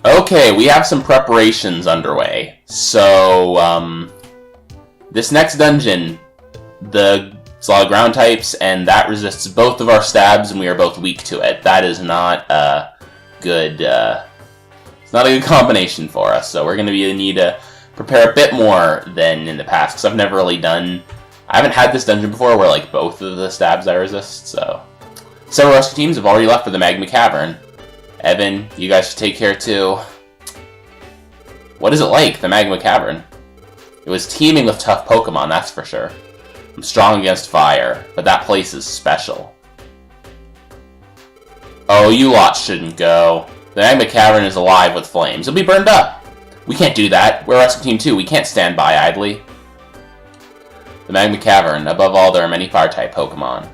Okay, we have some preparations underway. So, this next dungeon, it's a lot of ground types, and that resists both of our stabs, and we are both weak to it. That is not a good, it's not a good combination for us, so we're going to need to prepare a bit more than in the past, because I haven't had this dungeon before where, like, both of the stabs I resist, so. Several rescue teams have already left for the Magma Cavern. Evan, you guys should take care too. What is it like, the Magma Cavern? It was teeming with tough Pokemon, that's for sure. I'm strong against fire, but that place is special. Oh, you lot shouldn't go. The Magma Cavern is alive with flames. It'll be burned up. We can't do that. We're a rescue team too. We can't stand by idly. The Magma Cavern. Above all, there are many Fire-type Pokemon.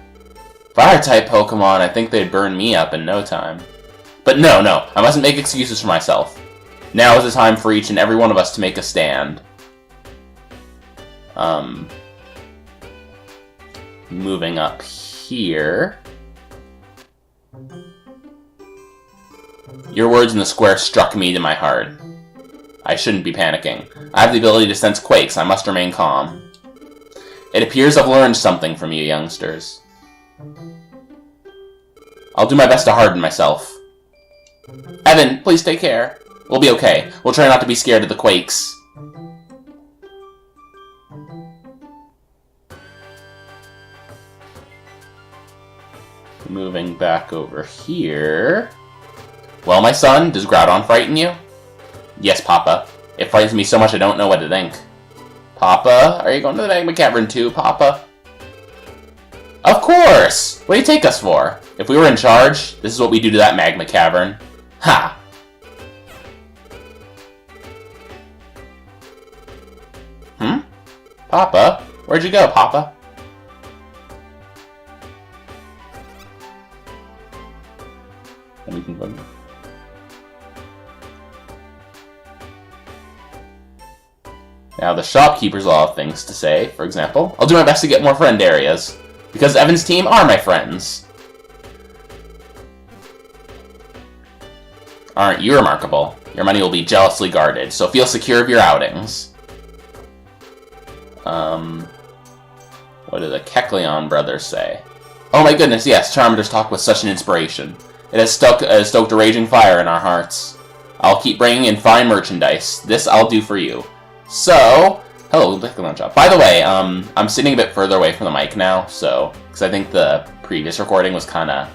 Fire-type Pokemon? I think they'd burn me up in no time. But no, I mustn't make excuses for myself. Now is the time for each and every one of us to make a stand. Moving up here. Your words in the square struck me to my heart. I shouldn't be panicking. I have the ability to sense quakes. I must remain calm. It appears I've learned something from you, youngsters. I'll do my best to harden myself. Evan, please take care. We'll be okay. We'll try not to be scared of the quakes. Moving back over here. Well, my son, does Groudon frighten you? Yes, Papa. It frightens me so much I don't know what to think. Papa, are you going to the Magma Cavern too, Papa? Of course! What do you take us for? If we were in charge, this is what we do to that Magma Cavern. Ha! Papa? Where'd you go, Papa? And we can go. Now, the shopkeepers all have things to say. For example, I'll do my best to get more friend areas, because Evan's team are my friends. Aren't you remarkable? Your money will be jealously guarded, so feel secure of your outings. What do the Kecleon brothers say? Oh my goodness, yes, Charmander's talk was such an inspiration. It has stoked a raging fire in our hearts. I'll keep bringing in fine merchandise. This I'll do for you. So, hello, Kecleon shop. By the way, I'm sitting a bit further away from the mic now, so, because I think the previous recording was kind of,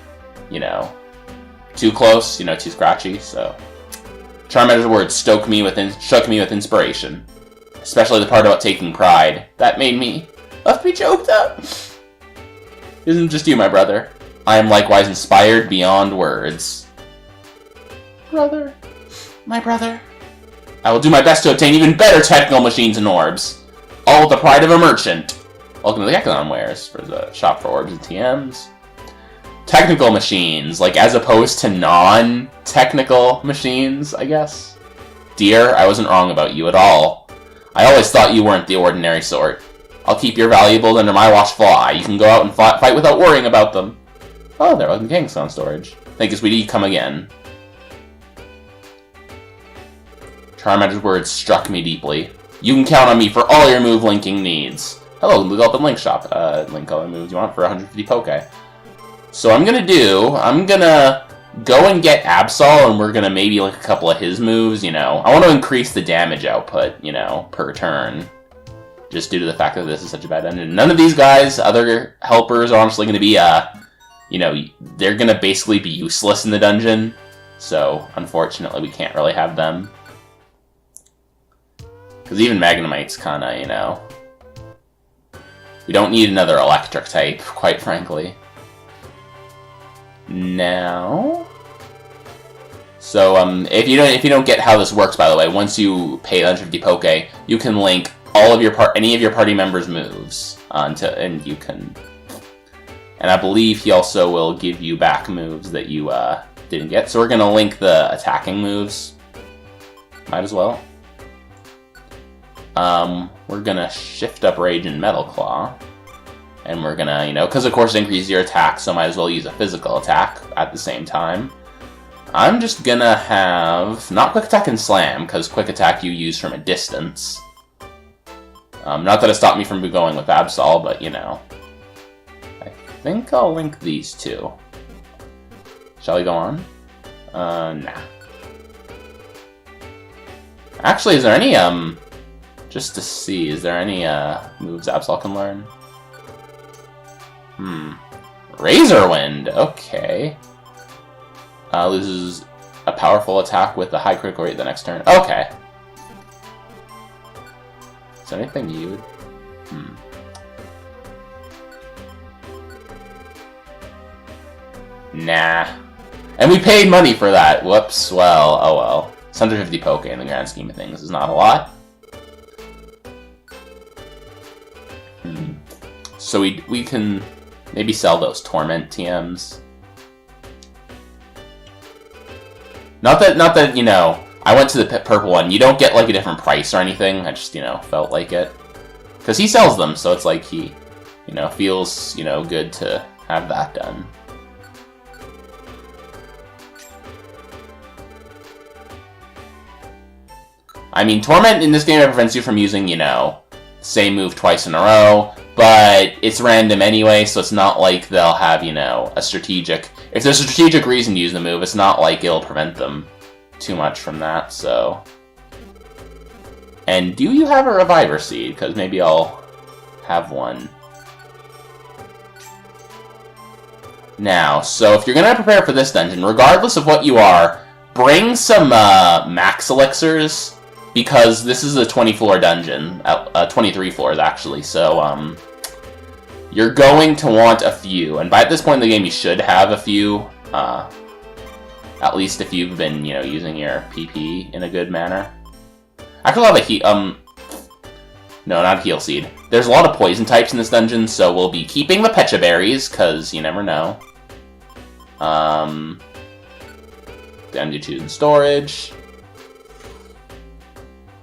too close, too scratchy, so. Charmander's words shook me with inspiration. Especially the part about taking pride. That made me left me choked up. Isn't just you, my brother. I am likewise inspired beyond words. Brother. My brother. I will do my best to obtain even better technical machines and orbs. All with the pride of a merchant. Welcome to the Kecleon Wares for the shop for orbs and TMs. Technical machines, like as opposed to non-technical machines, I guess. Dear, I wasn't wrong about you at all. I always thought you weren't the ordinary sort. I'll keep your valuables under my watchful eye. You can go out and fight without worrying about them. Oh, there was Kingstone storage. Thank you, sweetie. Come again. Charmander's words struck me deeply. You can count on me for all your move linking needs. Hello, look up in Link Shop. Link all the moves you want for 150 Poke. So I'm gonna go and get Absol, and we're gonna maybe link a couple of his moves, I want to increase the damage output, per turn. Just due to the fact that this is such a bad dungeon. None of these guys, other helpers, are honestly gonna be, they're gonna basically be useless in the dungeon. So, unfortunately, we can't really have them. Because even Magnemite's kinda, we don't need another electric type, quite frankly. Now... So, if you don't get how this works, by the way, once you pay 150 Poke, you can link all of any of your party members' moves and you can. And I believe he also will give you back moves that you didn't get. So we're gonna link the attacking moves. Might as well. We're gonna shift up Rage and Metal Claw, and we're gonna, because of course it increases your attack, so might as well use a physical attack at the same time. I'm just gonna have... Not Quick Attack and Slam, because Quick Attack you use from a distance. Not that it stopped me from going with Absol, but, you know. I think I'll link these two. Shall we go on? Nah. Actually, is there any, just to see, is there any, moves Absol can learn? Razor Wind, okay. Loses a powerful attack with a high critical rate the next turn. Okay. Is there anything you would... Nah. And we paid money for that. Whoops. Well, oh well. It's 150 Poke in the grand scheme of things. Is not a lot. So we can maybe sell those Torment TMs. Not that, you know, I went to the purple one. You don't get, like, a different price or anything. I just, you know, felt like it. Because he sells them, so it's like he, you know, feels, you know, good to have that done. I mean, Torment in this game prevents you from using, you know, same move twice in a row, but it's random anyway, so it's not like they'll have, you know, a strategic... If there's a strategic reason to use the move, it's not like it'll prevent them too much from that, so... And do you have a Reviver Seed? Because maybe I'll have one. Now, so if you're going to prepare for this dungeon, regardless of what you are, bring some max elixirs, because this is a 20-floor dungeon, 23 floors actually, so you're going to want a few, and by this point in the game you should have a few, at least if you've been, you know, using your PP in a good manner. Actually, a lot of no, not Heal Seed. There's a lot of poison types in this dungeon, so we'll be keeping the Pecha Berries, because you never know. Then you choose in storage.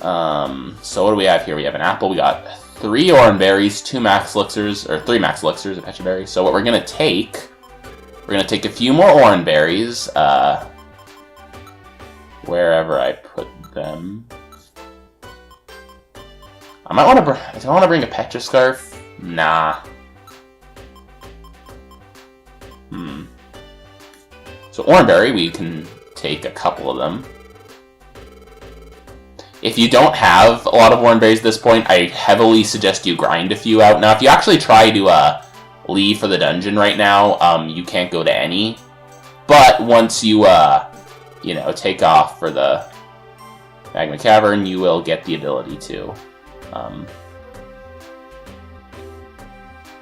So what do we have here? We have an apple. We got 3 Oran Berries, 2 Max Elixirs, or 3 Max Elixirs of Pecha Berries. So what we're gonna take a few more Oran Berries, wherever I put them. I might want to. Do I want to bring a Pecha Scarf? Nah. So Oran Berry, we can take a couple of them. If you don't have a lot of Oran Berries at this point, I heavily suggest you grind a few out. Now, if you actually try to leave for the dungeon right now, you can't go to any. But once you, you know, take off for the Magma Cavern, you will get the ability to.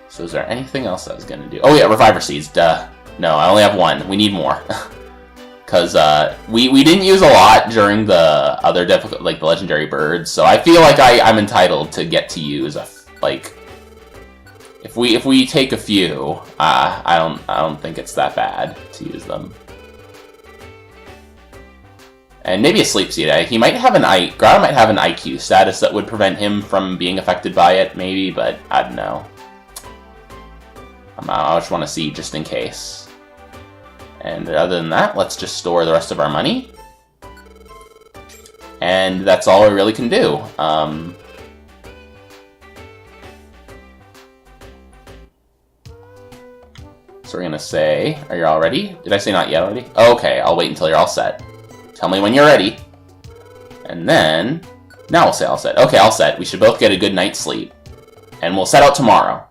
So is there anything else I was going to do? Oh yeah, Reviver Seeds, duh. No, I only have 1. We need more. Because we didn't use a lot during the other difficult, like the Legendary Birds, so I feel like I'm entitled to get to use like if we take a few, I don't think it's that bad to use them. And maybe a Sleep Seed. He might have Grotto might have an IQ status that would prevent him from being affected by it, maybe, but I don't know. I just want to see just in case. And other than that, let's just store the rest of our money. And that's all we really can do. So we're going to say, are you all ready? Did I say not yet already? Okay, I'll wait until you're all set. Tell me when you're ready. And then, now we'll say all set. Okay, all set. We should both get a good night's sleep. And we'll set out tomorrow.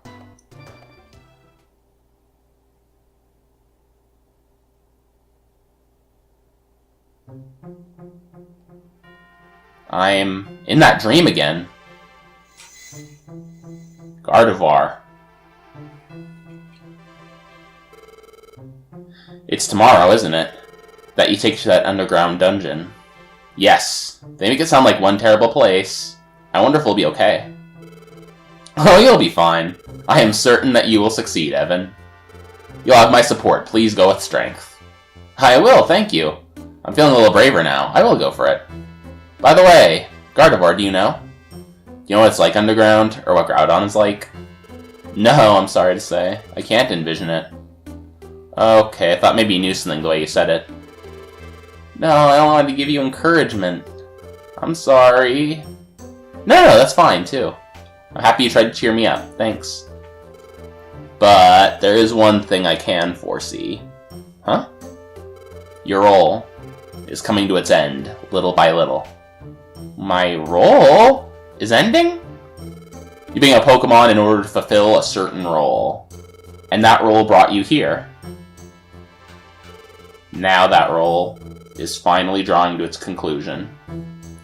I'm in that dream again. Gardevoir. It's tomorrow, isn't it? That you take to that underground dungeon. Yes. They make it sound like one terrible place. I wonder if we'll be okay. Oh, you'll be fine. I am certain that you will succeed, Evan. You'll have my support. Please go with strength. I will, thank you. I'm feeling a little braver now. I will go for it. By the way, Gardevoir, do you know? Do you know what it's like underground, or what Groudon is like? No, I'm sorry to say. I can't envision it. Okay, I thought maybe you knew something the way you said it. No, I don't want to give you encouragement. I'm sorry. No, that's fine, too. I'm happy you tried to cheer me up. Thanks. But there is one thing I can foresee. Huh? Your role is coming to its end, little by little. My role is ending? You being a Pokemon in order to fulfill a certain role. And that role brought you here. Now that role is finally drawing to its conclusion.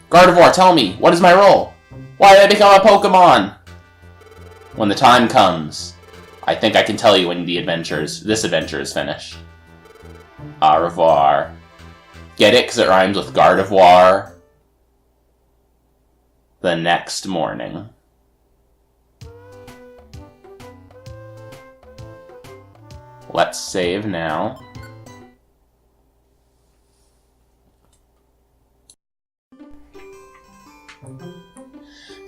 Gardevoir, tell me, what is my role? Why did I become a Pokemon? When the time comes, I think I can tell you when this adventure is finished. Au revoir. Get it? Because it rhymes with Gardevoir. The next morning. Let's save now.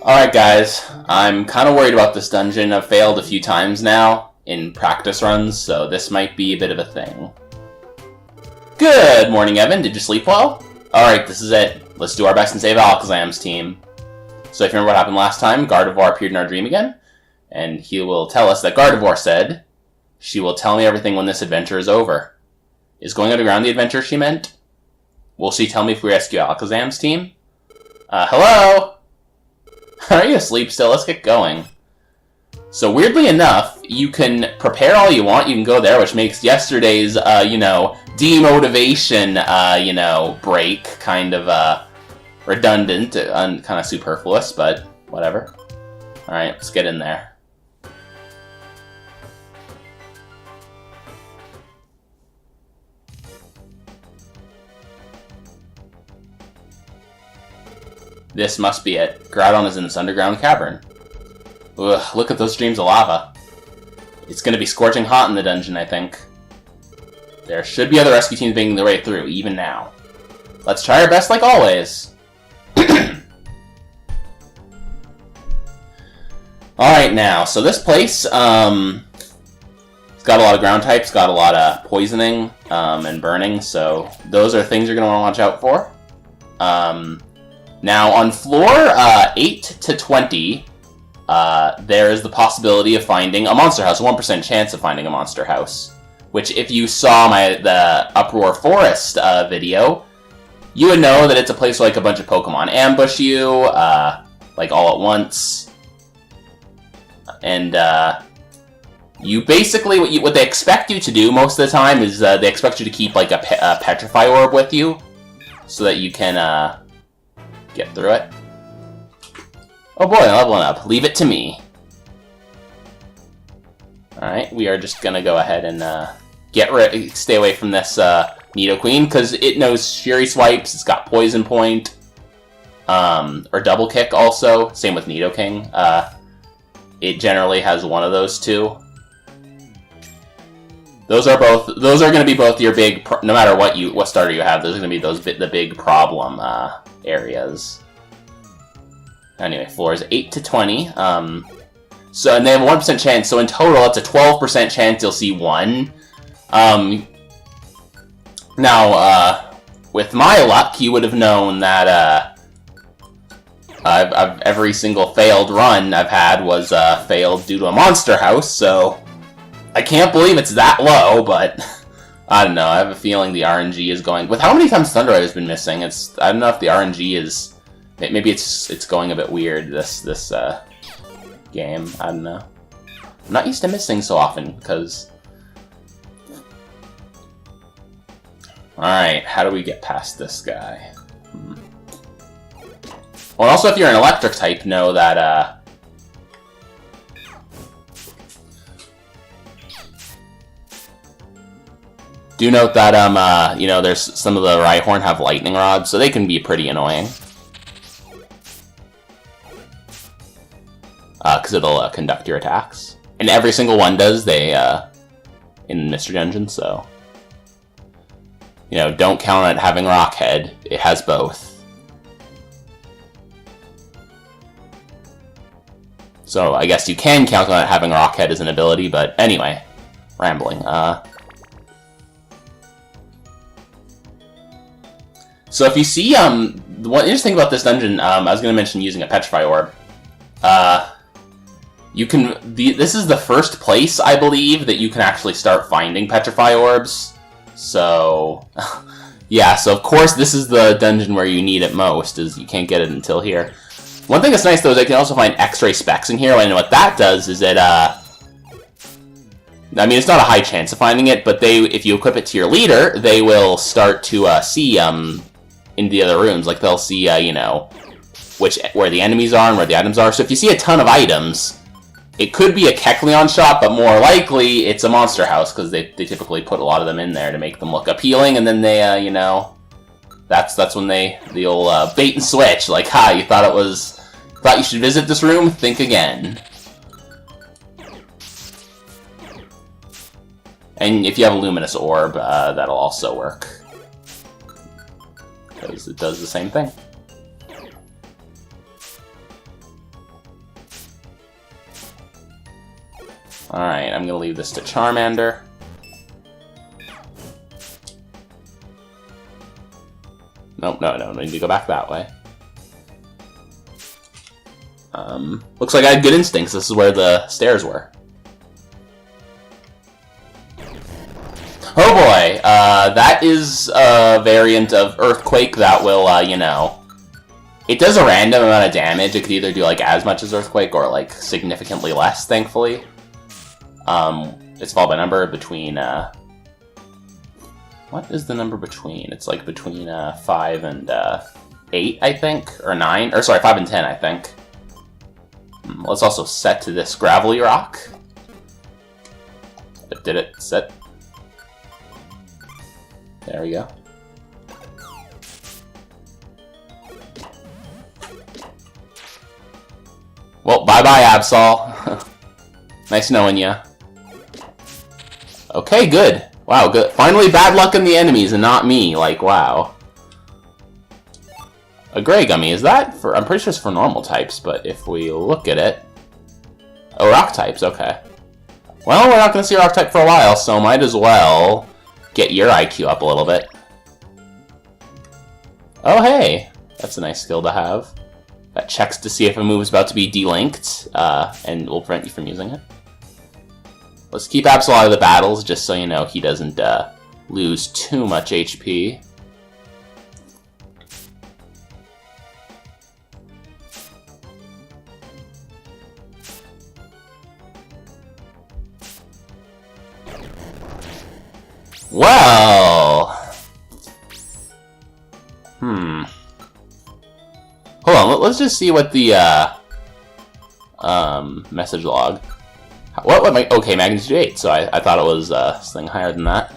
Alright guys, I'm kind of worried about this dungeon. I've failed a few times now in practice runs, so this might be a bit of a thing. Good morning, Evan. Did you sleep well? Alright, this is it. Let's do our best and save Alakazam's team. So if you remember what happened last time, Gardevoir appeared in our dream again, and he will tell us that Gardevoir said, she will tell me everything when this adventure is over. Is going underground the adventure she meant? Will she tell me if we rescue Alakazam's team? Hello? Are you asleep still? Let's get going. So weirdly enough, you can prepare all you want. You can go there, which makes yesterday's, demotivation, break kind of, redundant and kind of superfluous, but whatever. Alright, let's get in there. This must be it. Groudon is in this underground cavern. Ugh, look at those streams of lava. It's gonna be scorching hot in the dungeon, I think. There should be other rescue teams making their way through, even now. Let's try our best like always. Alright now, so this place, it's got a lot of ground types, got a lot of poisoning, and burning, so those are things you're gonna want to watch out for. Now, on floor 8 to 20, there is the possibility of finding a monster house, a 1% chance of finding a monster house. Which, if you saw the Uproar Forest video, you would know that it's a place where like a bunch of Pokemon ambush you, like all at once. And you basically, what they expect you to do most of the time is they expect you to keep like a Petrify Orb with you, so that you can get through it. Oh boy, I'm leveling up. Leave it to me. Alright, we are just gonna go ahead and stay away from this Nidoqueen, because it knows Fury Swipes, it's got Poison Point, or Double Kick also. Same with Nidoking. It generally has one of those two. Those are going to be both your big, no matter what starter you have, those are going to be the big problem areas. Anyway, floors 8 to 20. So, and they have a 1% chance, so in total, it's a 12% chance you'll see one. Now, with my luck, you would have known that, every single failed run I've had was, failed due to a monster house, so I can't believe it's that low, but I don't know, I have a feeling the RNG is going, with how many times Thunder Eye has been missing, I don't know if the RNG is, maybe it's going a bit weird, this game, I don't know. I'm not used to missing so often, because... Alright, how do we get past this guy? Well, also, if you're an electric type, know that, do note that, there's some of the Rhyhorn have lightning rods, so they can be pretty annoying. Because it'll conduct your attacks. And every single one does, in Mystery Dungeon, so... don't count on it having Rock Head. It has both. So, I guess you can count on it having Rock Head as an ability, but anyway. Rambling. So if you see, one interesting thing about this dungeon, I was going to mention using a Petrify Orb. You can, this is the first place, I believe, that you can actually start finding Petrify Orbs. So, yeah, so of course this is the dungeon where you need it most, is you can't get it until here. One thing that's nice, though, is I can also find X-ray specs in here, and what that does is it, I mean, it's not a high chance of finding it, but if you equip it to your leader, they will start to see into the other rooms. Like, they'll see, you know, where the enemies are and where the items are. So if you see a ton of items, it could be a Kecleon shop, but more likely it's a monster house, because they typically put a lot of them in there to make them look appealing, and then they, you know, that's when the old bait and switch, like, ha, you thought you should visit this room? Think again. And if you have a Luminous Orb, that'll also work, because it does the same thing. Alright, I'm gonna leave this to Charmander. Nope, no, I need to go back that way. Looks like I had good instincts. This is where the stairs were. Oh boy, that is a variant of Earthquake that will, you know... It does a random amount of damage. It could either do, like, as much as Earthquake or, like, significantly less, thankfully. It's followed by number between, what is the number between? It's like between, 5 and, 8, I think? Or 9? Or, sorry, 5 and 10, I think. Let's also set to this Gravelly Rock. Did it set? There we go. Well, bye-bye, Absol. Nice knowing ya. Okay, good. Wow, good. Finally bad luck in the enemies and not me. Like, wow. A Grey Gummy, is that for... I'm pretty sure it's for normal types, but if we look at it... Oh, rock types, okay. Well, we're not going to see rock type for a while, so might as well get your IQ up a little bit. Oh, hey! That's a nice skill to have. That checks to see if a move is about to be delinked, and will prevent you from using it. Let's keep Absol out of the battles, just so you know he doesn't lose too much HP. Well... Hold on, let's just see what the, message log... What am I... Okay, magnitude 8, so I thought it was, something higher than that.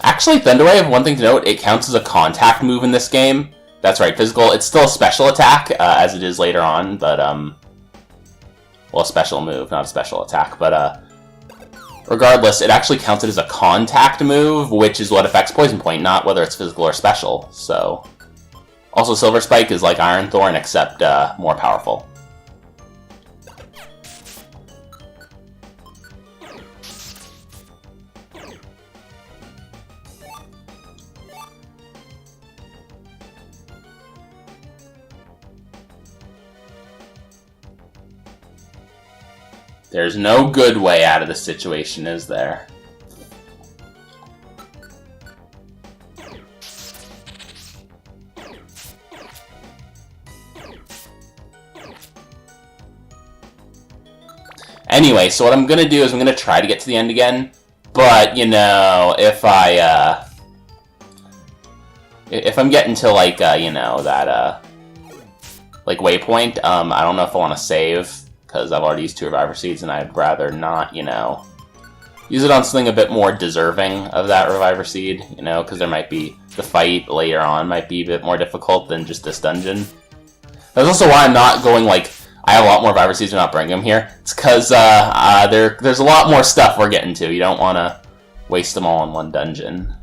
Actually, Thunderwave, one thing to note, it counts as a contact move in this game. That's right, physical. It's still a special attack, as it is later on, but, well, a special move, not a special attack, but, regardless, it actually counted as a contact move, which is what affects Poison Point, not whether it's physical or special, so... Also, Silver Spike is like Iron Thorn, except, more powerful. There's no good way out of the situation, is there? Anyway, so what I'm gonna do is I'm gonna try to get to the end again, but, you know, if I'm getting to, like, you know, that, like, waypoint, I don't know if I want to save, because I've already used 2 Reviver Seeds, and I'd rather not, you know, use it on something a bit more deserving of that Reviver Seed, you know, because there might be, the fight later on might be a bit more difficult than just this dungeon. That's also why I'm not going, like, I have a lot more Reviver Seeds, and not bring them here. It's because, there's a lot more stuff we're getting to. You don't want to waste them all in one dungeon.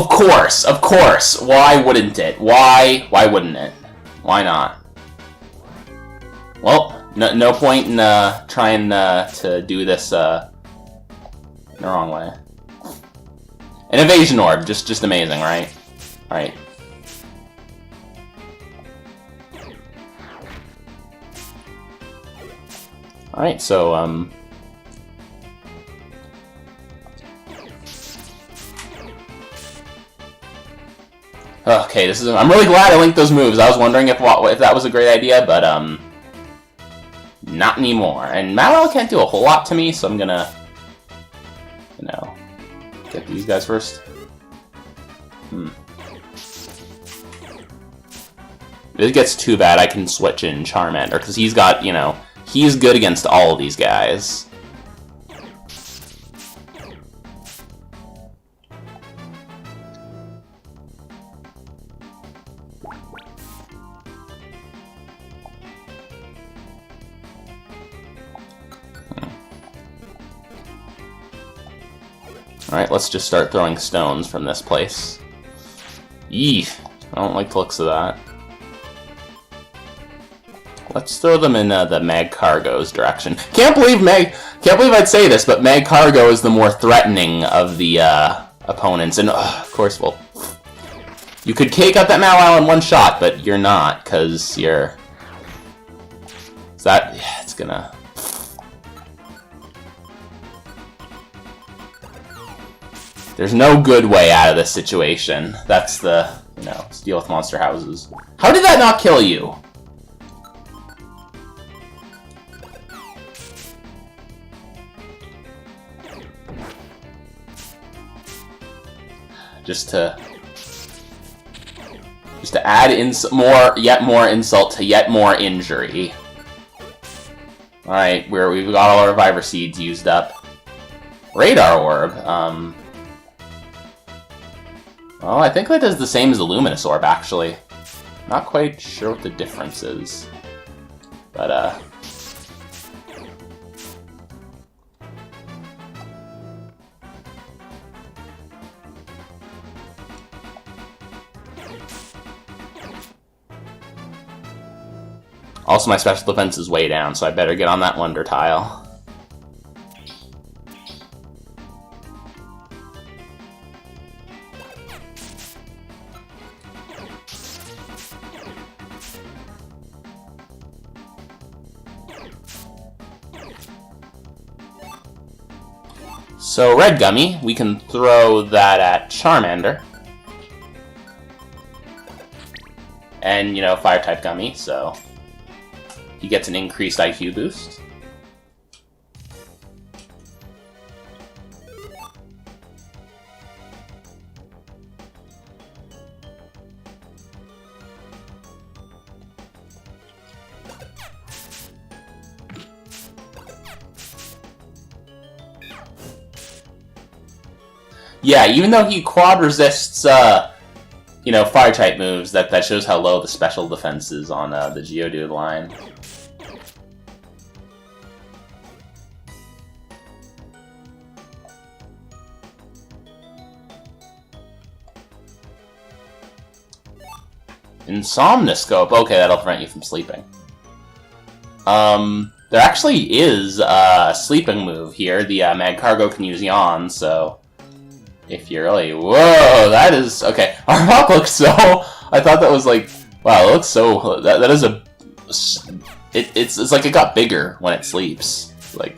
Of course, of course. Why wouldn't it? Why wouldn't it? Why not? Well, no point in trying to do this the wrong way. An evasion orb, just amazing, right? Right. Alright, so, okay, this is. I'm really glad I linked those moves. I was wondering if that was a great idea, but not anymore. And Mallow can't do a whole lot to me, so I'm gonna, you know, get these guys first. If it gets too bad, I can switch in Charmander because he's got, you know, he's good against all of these guys. Alright, let's just start throwing stones from this place. Eeh, I don't like the looks of that. Let's throw them in the Mag Cargo's direction. Can't believe I'd say this, but Mag Cargo is the more threatening of the opponents. And of course, well, you could cake up that Mallow in one shot, but you're not, because you're... Is that... Yeah, it's gonna... There's no good way out of this situation. That's the, you know, let's deal with monster houses. How did that not kill you? Just to add yet more insult to yet more injury. All right, we've got all our Reviver Seeds used up. Radar Orb. Well, I think that does the same as the Luminous Orb, actually. Not quite sure what the difference is. But, also, my special defense is way down, so I better get on that Wonder Tile. So, Red Gummy, we can throw that at Charmander. And, you know, Fire-type Gummy, so he gets an increased IQ boost. Yeah, even though he quad resists, you know, Fire-type moves, that shows how low the special defense is on the Geodude line. Insomnoscope. Okay, that'll prevent you from sleeping. There actually is a sleeping move here. The Mag Cargo can use Yawn, so if you're really... Whoa, that is... Okay, our rock looks so... I thought that was like... Wow, it looks so... That is a... It's like it got bigger when it sleeps. Like...